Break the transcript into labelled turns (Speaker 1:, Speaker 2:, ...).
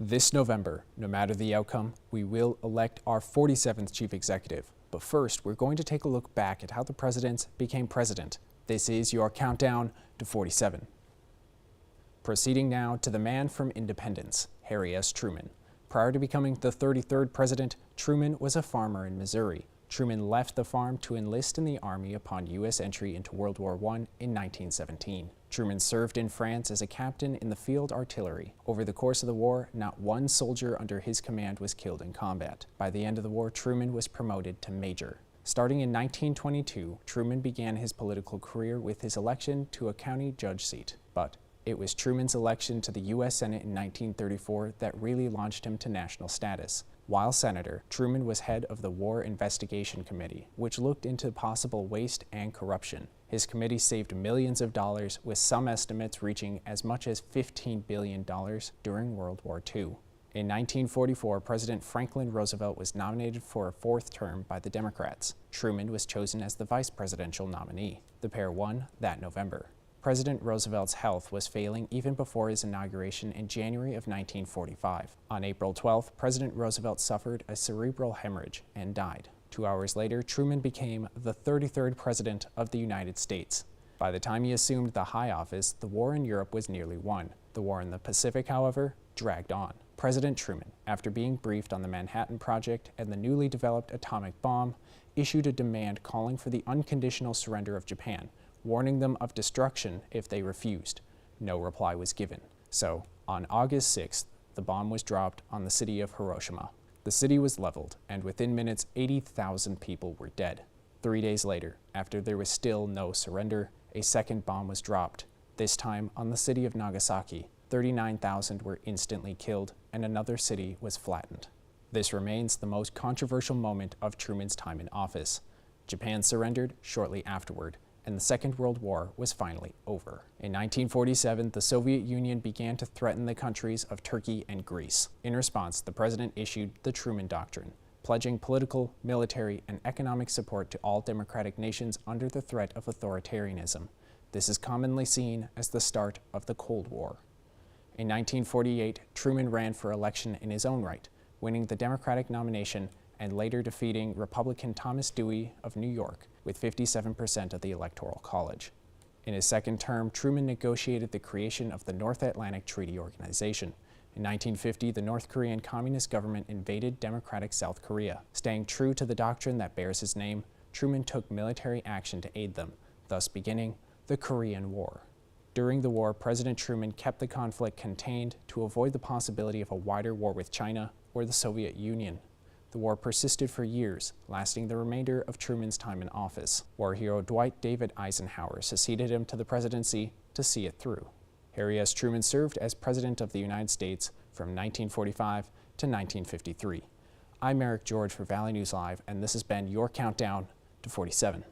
Speaker 1: This November, no matter the outcome, we will elect our 47th chief executive. But first, we're going to take a look back at how the presidents became president. This is your countdown to 47. Proceeding now to the man from independence, Harry S. Truman. Prior to becoming the 33rd president, Truman was a farmer in Missouri. Truman left the farm to enlist in the Army upon U.S. entry into World War I in 1917. Truman served in France as a captain in the field artillery. Over the course of the war, not one soldier under his command was killed in combat. By the end of the war, Truman was promoted to major. Starting in 1922, Truman began his political career with his election to a county judge seat. But it was Truman's election to the U.S. Senate in 1934 that really launched him to national status. While senator, Truman was head of the War Investigation Committee, which looked into possible waste and corruption. His committee saved millions of dollars, with some estimates reaching as much as $15 billion during World War II. In 1944, President Franklin Roosevelt was nominated for a fourth term by the Democrats. Truman was chosen as the vice presidential nominee. The pair won that November. President Roosevelt's health was failing even before his inauguration in January of 1945. On April 12th, President Roosevelt suffered a cerebral hemorrhage and died. 2 hours later, Truman became the 33rd President of the United States. By the time he assumed the high office, the war in Europe was nearly won. The war in the Pacific, however, dragged on. President Truman, after being briefed on the Manhattan Project and the newly developed atomic bomb, issued a demand calling for the unconditional surrender of Japan, warning them of destruction if they refused. No reply was given. So, on August 6th, the bomb was dropped on the city of Hiroshima. The city was leveled, and within minutes, 80,000 people were dead. 3 days later, after there was still no surrender, a second bomb was dropped, this time on the city of Nagasaki. 39,000 were instantly killed, and another city was flattened. This remains the most controversial moment of Truman's time in office. Japan surrendered shortly afterward, and the Second World War was finally over. In 1947, the Soviet Union began to threaten the countries of Turkey and Greece. In response, the president issued the Truman Doctrine, pledging political, military, and economic support to all democratic nations under the threat of authoritarianism. This is commonly seen as the start of the Cold War. In 1948, Truman ran for election in his own right, winning the Democratic nomination and later defeating Republican Thomas Dewey of New York with 57% of the Electoral College. In his second term, Truman negotiated the creation of the North Atlantic Treaty Organization. In 1950, the North Korean Communist government invaded democratic South Korea. Staying true to the doctrine that bears his name, Truman took military action to aid them, thus beginning the Korean War. During the war, President Truman kept the conflict contained to avoid the possibility of a wider war with China or the Soviet Union. The war persisted for years, lasting the remainder of Truman's time in office. War hero Dwight David Eisenhower succeeded him to the presidency to see it through. Harry S. Truman served as President of the United States from 1945 to 1953. I'm Eric George for Valley News Live, and this has been your countdown to 47.